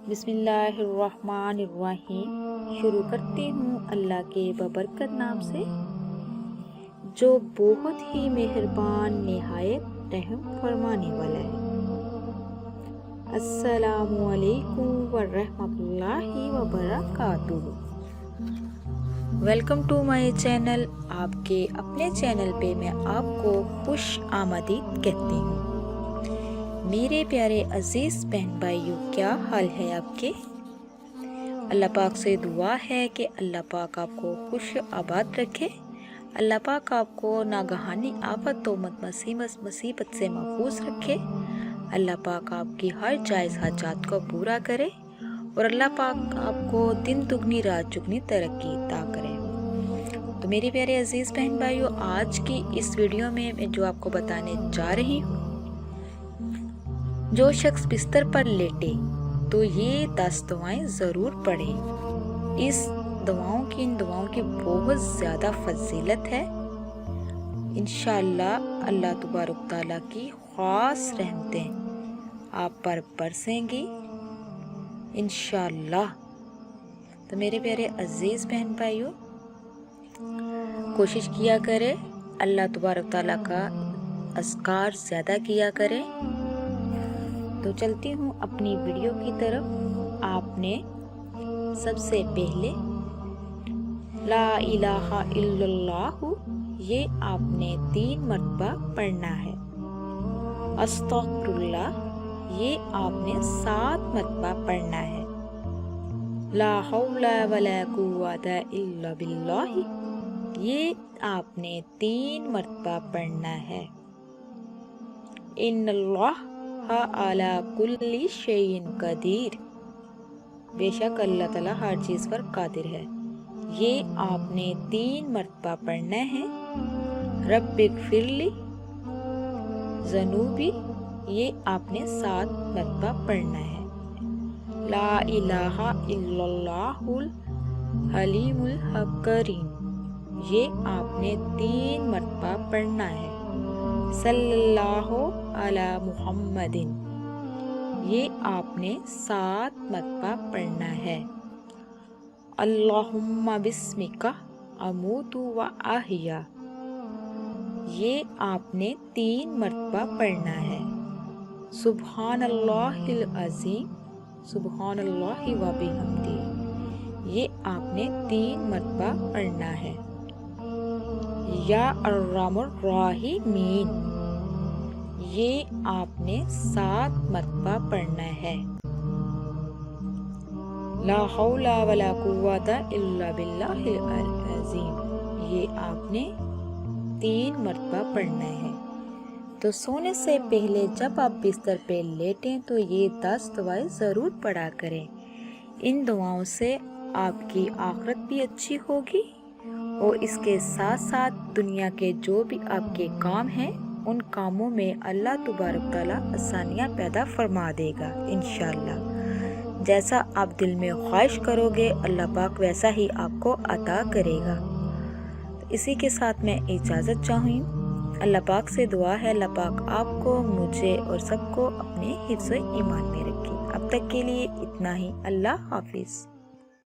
بسم اللہ الرحمن الرحیم۔ شروع کرتی ہوں اللہ کے ببرکت نام سے جو بہت ہی مہربان نہایت رحم فرمانے والا ہے۔ السلام علیکم ورحمۃ اللہ وبرکاتہ۔ Welcome to my channel. آپ کے اپنے چینل پہ میں آپ کو خوش آمدید کہتی ہوں۔ میرے پیارے عزیز بہن بھائیوں، کیا حال ہے آپ کے؟ اللہ پاک سے دعا ہے کہ اللہ پاک آپ کو خوش آباد رکھے، اللہ پاک آپ کو ناگہانی آفت و مصیبت سے محفوظ رکھے، اللہ پاک آپ کی ہر جائز حاجات کو پورا کرے اور اللہ پاک آپ کو دن دگنی رات چگنی ترقی عطا کرے۔ تو میرے پیارے عزیز بہن بھائیوں، آج کی اس ویڈیو میں جو آپ کو بتانے جا رہی ہوں، جو شخص بستر پر لیٹے تو یہ 10 دعائیں ضرور پڑھیں۔ ان دعاؤں کی بہت زیادہ فضیلت ہے۔ انشاءاللہ اللہ تبارک تعالیٰ کی خاص رحمتیں آپ پر برسیں گی انشاءاللہ۔ تو میرے پیارے عزیز بہن بھائیوں، کوشش کیا کرے اللہ تبارک تعالیٰ کا اذکار زیادہ کیا کرے۔ تو چلتی ہوں اپنی ویڈیو کی طرف۔ آپ نے سب سے پہلے لا الہ الا اللہ یہ آپ نے 3 مرتبہ پڑھنا ہے۔ استغفر اللہ یہ آپ نے 7 مرتبہ پڑھنا ہے۔ لا حول ولا قوت الا باللہ یہ آپ نے 3 مرتبہ پڑھنا ہے۔ ان اللہ علی کل شیء قدیر بے شک اللہ تعالیٰ ہر چیز پر قادر ہے، یہ آپ نے 3 مرتبہ پڑھنا ہے۔ رب اغفر لی ذنوبی یہ آپ نے 7 مرتبہ پڑھنا ہے۔ لا الہ الا اللہ الحلیم الحکیم یہ آپ نے 3 مرتبہ پڑھنا ہے۔ صلی اللہ علی محمد یہ آپ نے 7 مرتبہ پڑھنا ہے۔ اللہم بسمک اموت و احیا یہ آپ نے 3 مرتبہ پڑھنا ہے۔ سبحان اللہ العظیم سبحان اللہ و بحمدہ یہ آپ نے 3 مرتبہ پڑھنا ہے۔ یا ارحم الراحمین یہ آپ نے 7 مرتبہ پڑھنا ہے۔ لا حول ولا قوت الا باللہ العظیم یہ آپ نے 3 مرتبہ پڑھنا ہے۔ تو سونے سے پہلے جب آپ بستر پہ لیٹیں تو یہ 10 دعائیں ضرور پڑھا کریں۔ ان دعاؤں سے آپ کی آخرت بھی اچھی ہوگی اور اس کے ساتھ ساتھ دنیا کے جو بھی آپ کے کام ہیں ان کاموں میں اللہ تبارک تعالیٰ آسانیاں پیدا فرما دے گا انشاءاللہ۔ جیسا آپ دل میں خواہش کرو گے اللہ پاک ویسا ہی آپ کو عطا کرے گا۔ اسی کے ساتھ میں اجازت چاہوں۔ اللہ پاک سے دعا ہے اللہ پاک آپ کو، مجھے اور سب کو اپنے حفظ و ایمان میں رکھے۔ اب تک کے لیے اتنا ہی۔ اللہ حافظ۔